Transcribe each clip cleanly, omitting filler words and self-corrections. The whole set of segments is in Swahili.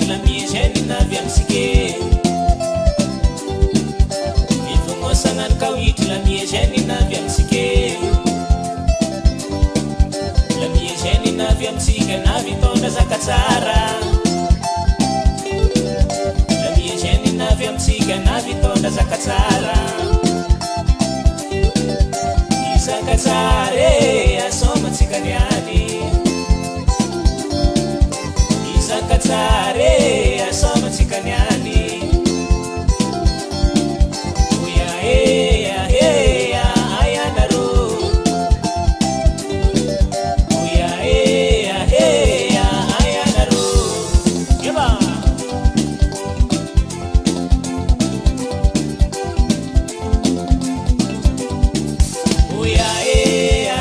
la miezhenina vyamsike ivungosangan kawit la miezhenina vyamsike la miezhenina vyamsike na vitonda zakatsara la miezhenina vyamsike na vitonda zakatsara isakatsare asoma tsikaniani isakatsare asoma tsikaniani uya heya ayanaro uya heya ayanaro yeba uya heya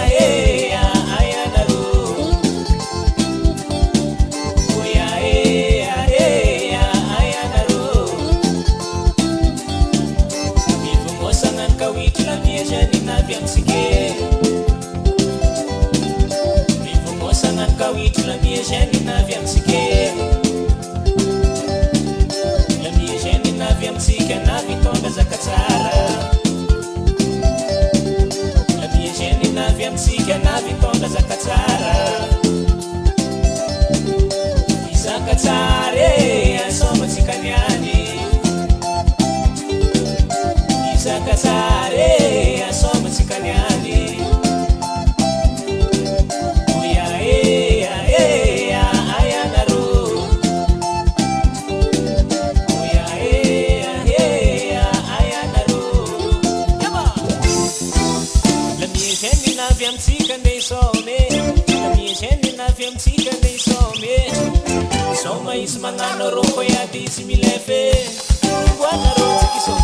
ayanaro uya heya ayanaro ivungosangan kawit la miezhenina vyamsike ivungosangan kawit la miezhenina vyamsike la miezhenina vyamsike na vitonda zakatsara la miezhenina vyamsike na vitonda zakatsara isakatsare asoma tsikaniani isakatsare asoma tsikaniani uya heya ayanaro uya heya ayanaro yaba la miezhenina vyamsike neisome la miezhenina vyamsike neisome soma ismanano roko ya disi milefe iguana rozi kiso